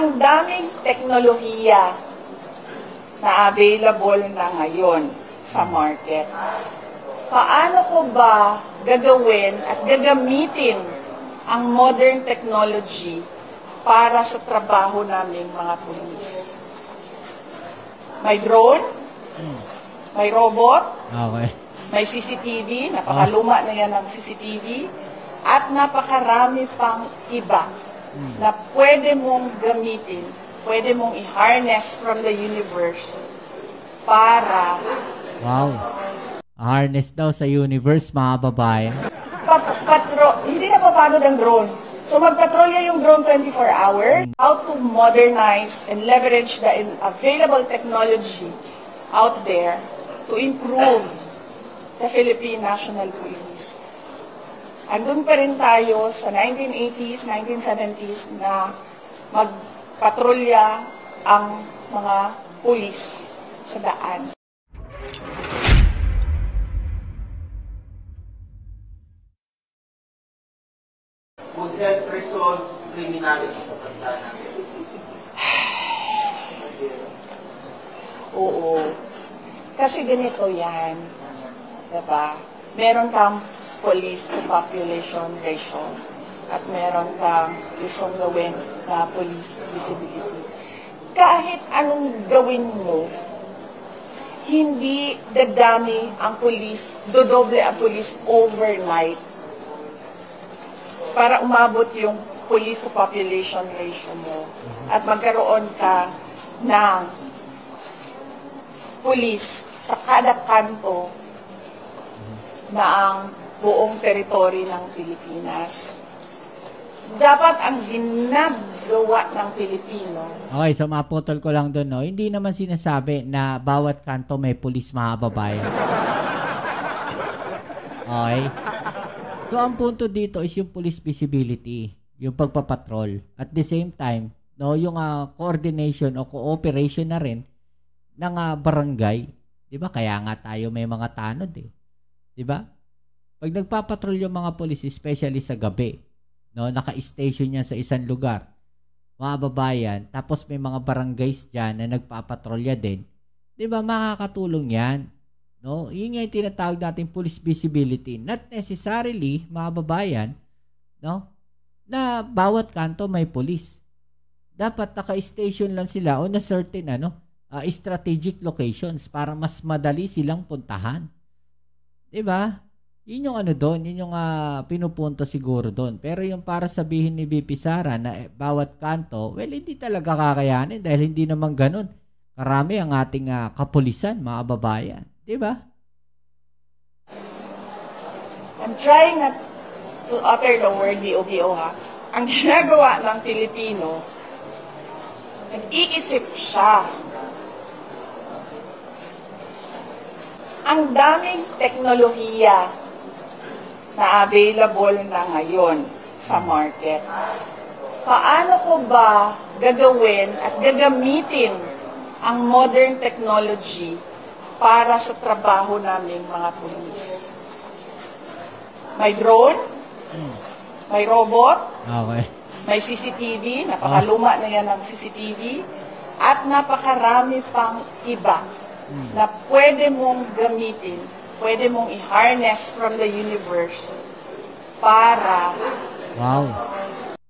Ang daming teknolohiya na available na ngayon sa market. Paano ko ba gagawin at gagamitin ang modern technology para sa trabaho naming mga pulis? May drone, may robot, Okay. may CCTV, napakaluma na yan ng CCTV, at napakarami pang iba na pwede mong gamitin, pwede mong i-harness from the universe para Wow. Harness daw sa universe, mga babae. hindi na papagod ang drone. So magpatrolya yung drone 24 hours. How to modernize and leverage the available technology out there to improve the Philippine National Police. Andun pa rin tayo sa 1980s, 1970s na magpatrolya ang mga pulis sa daan. Would help resolve criminality sa bansa natin. Oo. Kasi ganito yan. Diba? Meron kang police to population ratio at meron kang isang gawin na police visibility. Kahit anong gawin mo, hindi dadami ang police, dodoble ang police overnight para umabot yung police to population ratio mo at magkaroon ka ng police sa kada kanto na ang buong teritoryo ng Pilipinas. Dapat ang ginagawa ng Pilipino. Okay, so maputol ko lang doon, no? Hindi naman sinasabi na bawat kanto may pulis, mga babae. Okay? So, ang punto dito is yung police visibility, yung pagpapatrol. At the same time, no, yung coordination o cooperation na rin ng barangay. Diba? Kaya nga tayo may mga tanod eh. Diba? Pag nagpapatrol yung mga police, especially sa gabi, no, naka-station yan sa isang lugar, mga babayan, tapos may mga barangays dyan na nagpapatrolya din, diba? Makakatulong yan. No, yun nga yung tinatawag natin police visibility. Not necessarily, mga babayan, no, na bawat kanto may police. Dapat naka-station lang sila o na certain strategic locations para mas madali silang puntahan. 'Di ba? Yun yung doon, yun yung pinupunto siguro doon. Pero yung para sabihin ni BP Sara na bawat kanto, well, hindi talaga kakayanin dahil hindi naman ganun. Karami ang ating kapulisan, mga babayan. Diba? I'm trying not to utter the word BOBO ha. Ang ginagawa ng Pilipino, nag-iisip siya. Ang daming teknolohiya na available na ngayon sa market. Paano ko ba gagawin at gagamitin ang modern technology para sa trabaho naming mga pulis? May drone, may robot, Okay. may CCTV, napakaluma na yan ng CCTV, at napakarami pang iba na pwede mong gamitin, pwede mong i-harness from the universe para... Wow.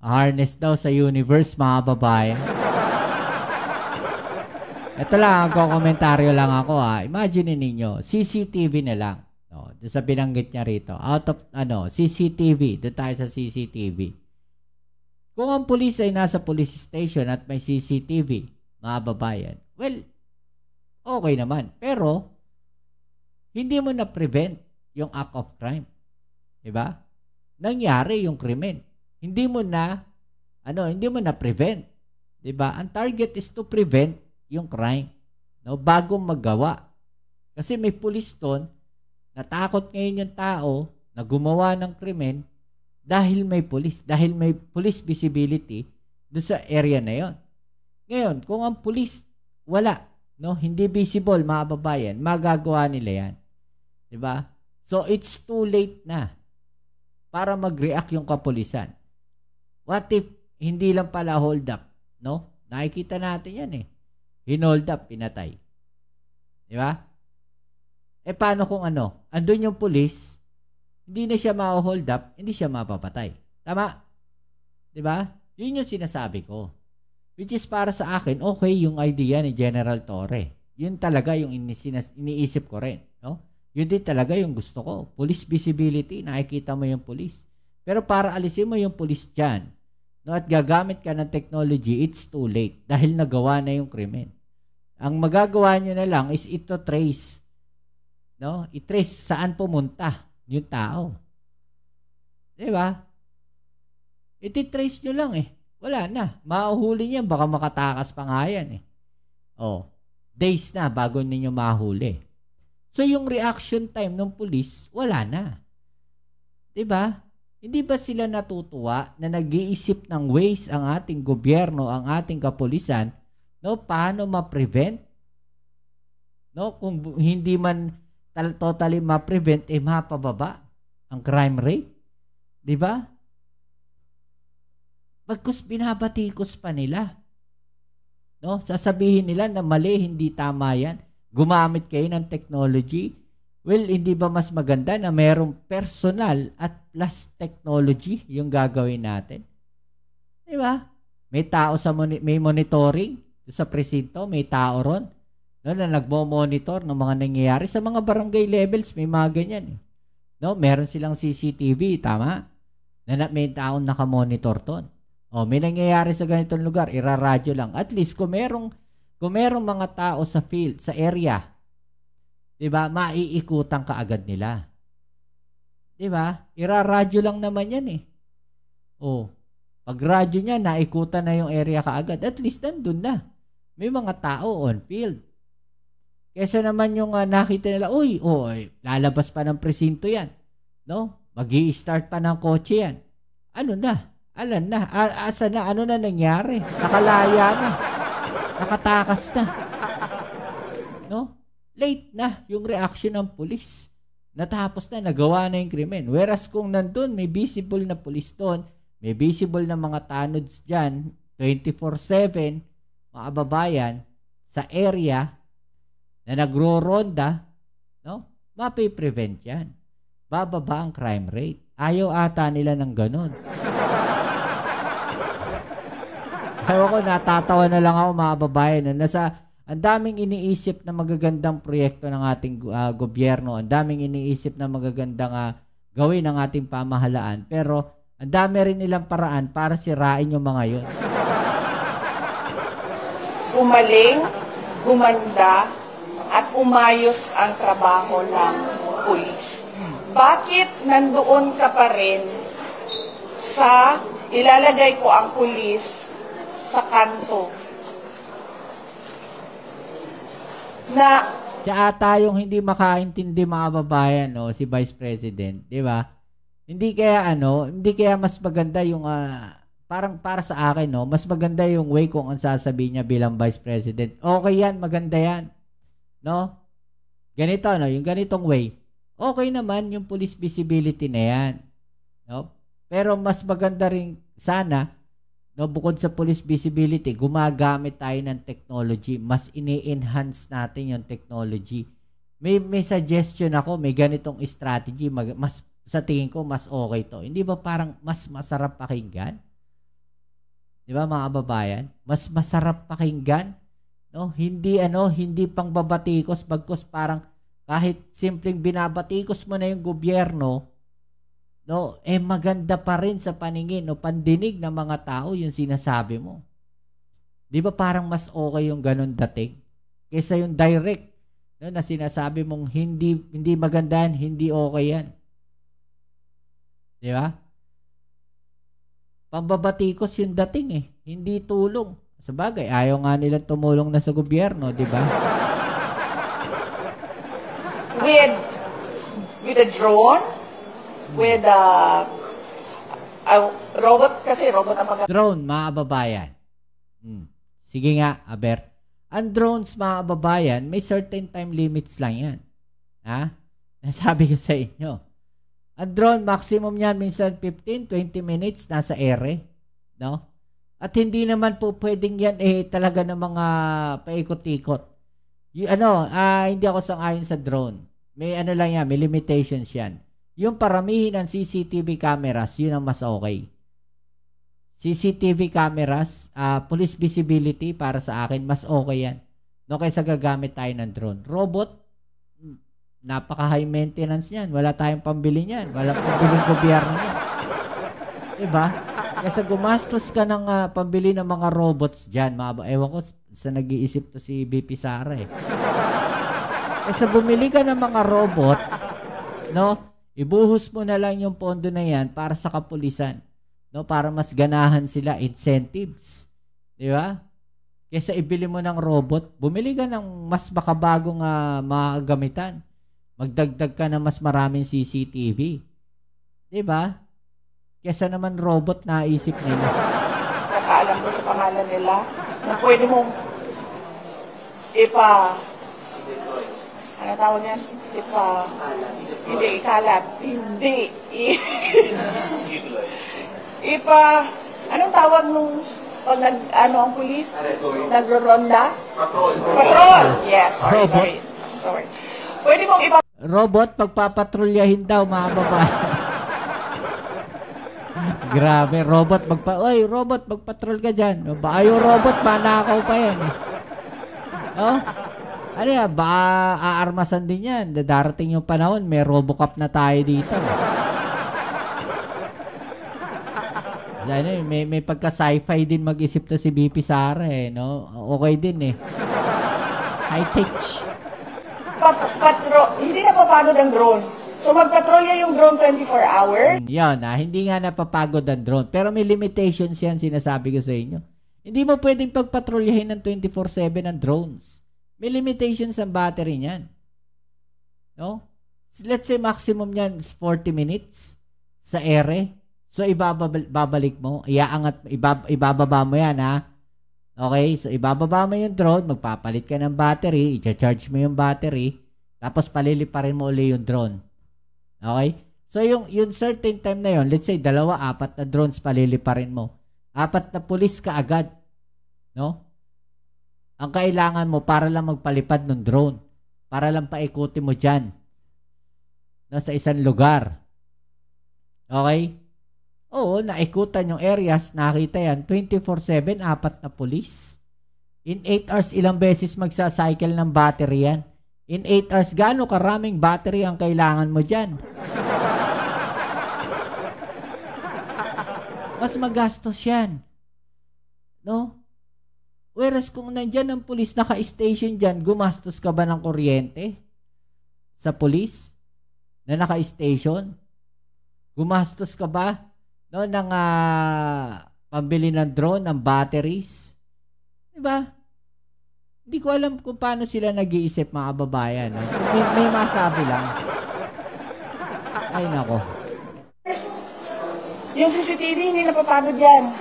Harness daw sa universe, mga babae. Ito lang, komentaryo lang ako Imagine ninyo, CCTV na lang. No, doon sa binanggit niya rito. Out of, CCTV. Doon tayo sa CCTV. Kung ang police ay nasa police station at may CCTV, mga babayan, well, okay naman. Pero, hindi mo na-prevent yung act of crime. Diba? Nangyari yung krimen. Hindi mo na-prevent. Diba? Ang target is to prevent yung crime, no, bago maggawa. Kasi may police doon, natakot ngayon yung tao na gumawa ng krimen dahil may police visibility doon sa area na yon. Ngayon, kung ang police wala, no, hindi visible, mga babayan, magagawa nila yan. 'Di ba? So it's too late na para mag-react yung kapulisan. What if hindi lang pala hold up, no? Nakikita natin yan eh. Hinold up, pinatay. Di ba? Paano kung ano? Andun yung pulis, hindi na siya ma-hold up, hindi siya mapapatay. Tama? Di ba? Yun yung sinasabi ko. Which is para sa akin, okay yung idea ni General Torre. Yun talaga yung iniisip ko rin. No? Yun din talaga yung gusto ko. Police visibility, nakikita mo yung police. Pero para alisin mo yung police dyan, no, at gagamit ka ng technology, it's too late. Dahil nagawa na yung krimen. Ang magagawa nyo na lang is ito trace. No? I-trace saan pumunta yung tao. Diba? Iti-trace nyo lang eh. Wala na. Mahuhuli niya. Baka makatakas pa nga yan eh. Days na bago ninyo mahuli. So yung reaction time ng police, wala na. Diba? Hindi ba sila natutuwa na nag-iisip ng ways ang ating gobyerno, ang ating kapulisan, no, paano ma-prevent? No, kung hindi man totally ma-prevent, mapababa ang crime rate. Di ba? Pagkus binabatikos pa nila. No, sasabihin nila na mali, hindi tama yan. Gumamit kayo ng technology. Well, hindi ba mas maganda na mayroong personal at plus technology yung gagawin natin? Di ba? May tao may monitoring sa presinto, may tao ron, no, na nagmo-monitor ng mga nangyayari sa mga barangay levels, may mga ganyan eh. No, meron silang CCTV, tama? Na may taong nakamonitor ton. May nangyayari sa ganitong lugar, iraradyo lang. At least kung merong mga tao sa field, sa area, 'di ba? Maiikutan ka agad nila. 'Di ba? Iraradyo lang naman 'yan eh. Pag radyo niya, naikutan na yung area kaagad. At least nandun na. May mga tao on field. Kesa naman yung nakita nila, lalabas pa ng presinto yan. No? Mag-i-start pa ng kotse yan. Ano na? Alan na? Asa na? Ano na nangyari? Nakalaya na. Nakatakas na. No? Late na yung reaction ng pulis. Natapos na, nagawa na yung krimen. Whereas kung nandun, may visible na pulis doon, may visible na mga tanods dyan, 24/7, mga kababayan, sa area na nagro-ronda, no? Mapiprevent yan. Bababa ang crime rate. Ayaw ata nila ng ganun. Ewan ko, natatawa na lang ako mga kababayan. Ang daming iniisip na magagandang proyekto ng ating gobyerno. Ang daming iniisip na magagandang gawin ng ating pamahalaan. Pero ang dami rin nilang paraan para sirain yung mga yun. Gumaling, gumanda, at umayos ang trabaho ng pulis. Bakit nandoon ka pa rin sa ilalagay ko ang pulis sa kanto? Na siya ata yung hindi makaintindi mga babayan, no, si Vice President, 'di ba? Hindi kaya mas maganda yung parang para sa akin, no, mas maganda yung way kung ang sasabihin niya bilang Vice President. Okay yan, maganda yan. No? Ganito, no, yung ganitong way. Okay naman yung police visibility na yan. No? Pero mas maganda rin sana, no, bukod sa police visibility, gumagamit tayo ng technology. Mas ini-enhance natin yung technology. May suggestion ako, may ganitong strategy, mas sa tingin ko mas okay to. Hindi ba parang mas masarap pakinggan? Di ba mga kababayan? Mas masarap pakinggan, no? Hindi pang babatikos, bagkus parang kahit simpleng binabatikos mo na yung gobyerno, no, maganda pa rin sa paningin o pandinig ng mga tao yung sinasabi mo. Di ba parang mas okay yung ganun dating kaysa yung direct, no, na sinasabi mong hindi maganda yan, hindi okay yan. Di ba? Pambabatikos yung dating eh, hindi tulong. Sabagay, ayaw nga nilang tumulong na sa gobyerno, di ba? With a drone, with a robot, kasi robot ang mga drone, mga kababayan. Sige nga, Aber. Ang drones, mga kababayan, may certain time limits lang yan. Ha? Nasabi ko sa inyo. Ang drone, maximum yan minsan 15-20 minutes nasa ere. No? At hindi naman po pwedeng yan talaga ng mga paikot-ikot. Hindi ako sang-ayon sa drone. May ano lang yan, may limitations yan. Yung paramihin ng CCTV cameras, yun ang mas okay. CCTV cameras, police visibility para sa akin, mas okay yan. No, kaysa gagamit tayo ng drone. Robot, napaka-high maintenance yan. Wala tayong pambili niyan. Wala pambiling gobyerno niyan. Diba? Kaysa gumastos ka ng pambili ng mga robots dyan. Ewan ko sa nag-iisip to si BP Sara eh. Kaysa bumili ka ng mga robot, no? Ibuhos mo na lang yung pondo na yan para sa kapulisan. No? Para mas ganahan sila, incentives. Diba? Kaysa ibili mo ng robot, bumili ka ng mas makabagong mga gamitan. Magdagdag ka ng mas maraming CCTV. Diba? Kesa naman robot na isip nila. Nakaalam ko sa pangalan nila na pwede mong ano tawag yan? Hindi ikalat. Hindi. Anong tawag nung pag ang pulis? Nagro-ronda? Patrol. Yes. Sorry. Pwede mong Robot, pagpapatrolyahin daw mga babae. Grabe, robot robot magpatrol ka diyan. Baka yung robot manakaw pa yan eh. Oh? Ano yan, baka aarmasan din yan. Darating yung panahon, may Robocop na tayo dito. May pagka sci-fi din mag-isip to si BP Sara eh, no? Okay din eh. High-tech. Hindi na papagod ang drone. So magpatrolya yung drone 24 hours. Yan, hindi nga napapagod ang drone. Pero may limitations yan, sinasabi ko sa inyo. Hindi mo pwedeng pagpatrolyahin ng 24/7 ang drones. May limitations ang battery niyan. No? Let's say maximum niyan is 40 minutes sa ere. So ibabalik mo, ibababa mo yan ha. Okay? So ibababa mo yung drone, magpapalit ka ng battery, i-charge mo yung battery, tapos paliliparin mo uli yung drone. Okay? So yung certain time na yon, let's say 2-4 na drones paliliparin mo. 4 na pulis ka agad. No? Ang kailangan mo para lang magpalipad ng drone. Para lang paikutin mo dyan. No, sa isang lugar. Okay? Oo, naikutan yung areas, nakita yan. 24/7, 4 na pulis. In 8 hours, ilang beses magsacycle ng battery yan. In 8 hours, gaano karaming battery ang kailangan mo dyan? Mas magastos yan. No? Whereas kung nandyan ang pulis naka-station dyan, gumastos ka ba ng kuryente? Sa pulis? Na naka-station? Gumastos ka ba? No, ng pambili ng drone, ng batteries? Diba? Hindi ko alam kung paano sila nag-iisip mga babayan. No? May masabi lang. Ay nako. Yung CCTV, hindi napapagod yan.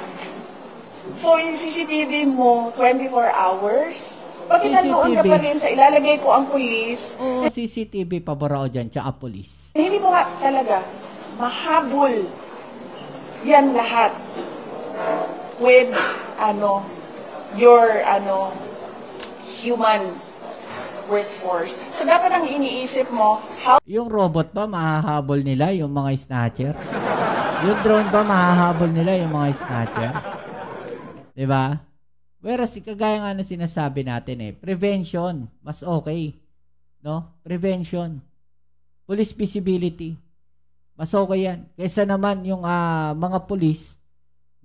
So, yung CCTV mo, 24 hours. Pag pinanoon ka pa rin sa ilalagay ko ang pulis. Oo, CCTV, pabor ako dyan, tsaka pulis. Hindi mo nga talaga mahabol yan lahat with, your, human workforce. So, dapat ang iniisip mo, how... Yung robot ba, mahahabol nila yung mga snatcher? Yung drone ba, mahahabol nila yung mga snatcher? Diba? Whereas, kagaya nga na sinasabi natin prevention, mas okay. No? Prevention. Police visibility. Mas okay yan. Kaysa naman yung mga police,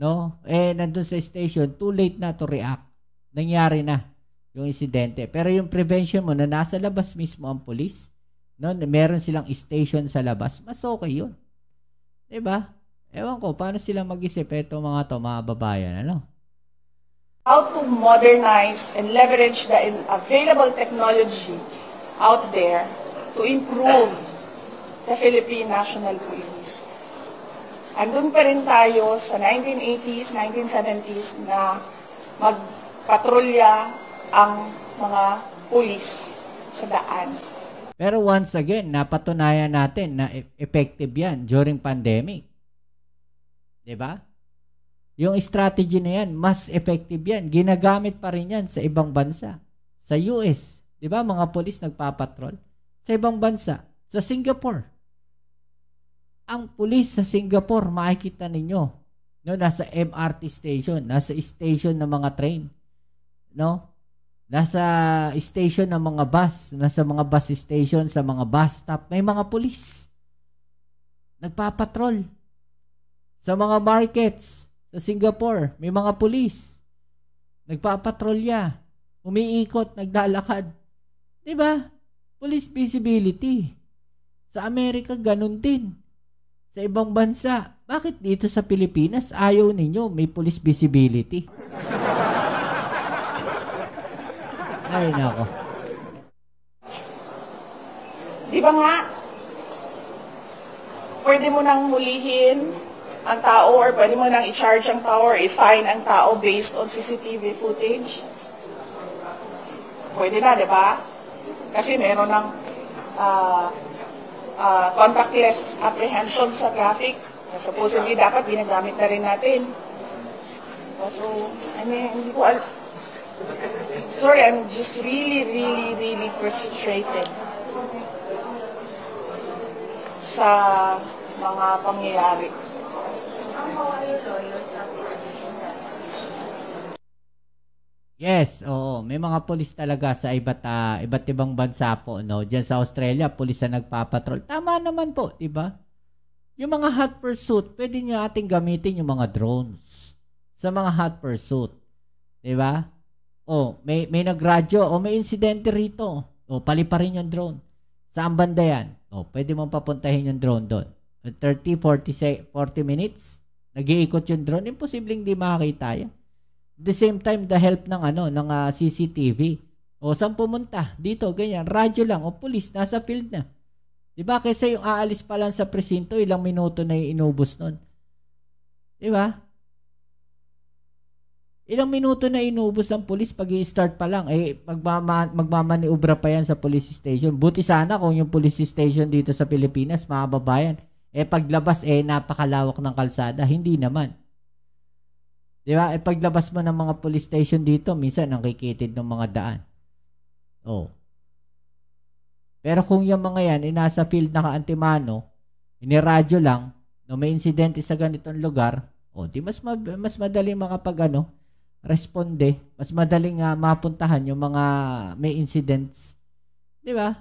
no? Nandun sa station, too late na to react. Nangyari na yung insidente. Pero yung prevention mo na nasa labas mismo ang police, no? Meron silang station sa labas, mas okay yun. Diba? Ewan ko, paano sila mag-isip ito mga babayan, How to modernize and leverage the available technology out there to improve the Philippine National Police. Andun pa rin tayo sa 1980s, 1970s na magpatrolya ang mga pulis sa daan. Pero once again, napatunayan natin na effective yan during pandemic. Diba? Yung strategy na yan, mas effective yan. Ginagamit pa rin yan sa ibang bansa. Sa US, di ba mga polis nagpapatrol? Sa ibang bansa, sa Singapore. Ang pulis sa Singapore, makikita ninyo, no, nasa MRT station, nasa station ng mga train, no? Nasa station ng mga bus, nasa mga bus station, sa mga bus stop, may mga pulis. Nagpapatrol. Sa mga markets, sa Singapore, may mga pulis. Nagpapatrolya. Umiikot, naglalakad. Diba? Police visibility. Sa Amerika, ganun din. Sa ibang bansa. Bakit dito sa Pilipinas, ayaw ninyo may police visibility? Ay, nako. Di ba nga, pwede mo nang hulihin ang tao or pwede mo nang i-charge ang tao or i-fine ang tao based on CCTV footage? Pwede na, di ba? Kasi meron ng contactless apprehension sa traffic. Supposedly, dapat ginagamit na rin natin. So, I mean, hindi ko sorry, I'm just really frustrated sa mga pangyayari. Yes, oo. May mga pulis talaga sa iba't ibang bansa po, no? Diyan sa Australia, pulis na nagpapatrol. Tama naman po, 'di ba? Yung mga hot pursuit, pwede niyo ating gamitin yung mga drones sa mga hot pursuit. 'Di ba? Oh, may nagradyo o may insidente rito. O paliparin yung drone. Saan banda yan? O, pwede mong papuntahin yung drone doon. 30, 40 minutes, nag-iikot yung drone. Imposibleng di makakita yan. At the same time, the help ng CCTV. O, saan pumunta? Dito, ganyan. Radyo lang. O, police, nasa field na. Diba? Kasi yung aalis pa lang sa presinto, ilang minuto na yung inubos nun. Diba? Ilang minuto na inubos ang pulis pag i-start pa lang. Magmamaniubra pa yan sa police station. Buti sana kung yung police station dito sa Pilipinas, mga babayan, paglabas, napakalawak ng kalsada. Hindi naman. Diba? Paglabas mo ng mga police station dito, minsan nakikitid ng mga daan. Oh. Pero kung yung mga yan, nasa field naka-antimano, iniradyo lang, no, may insidente sa ganitong lugar, di mas madaling responde, mas madaling mapuntahan yung mga may incidents. Di ba?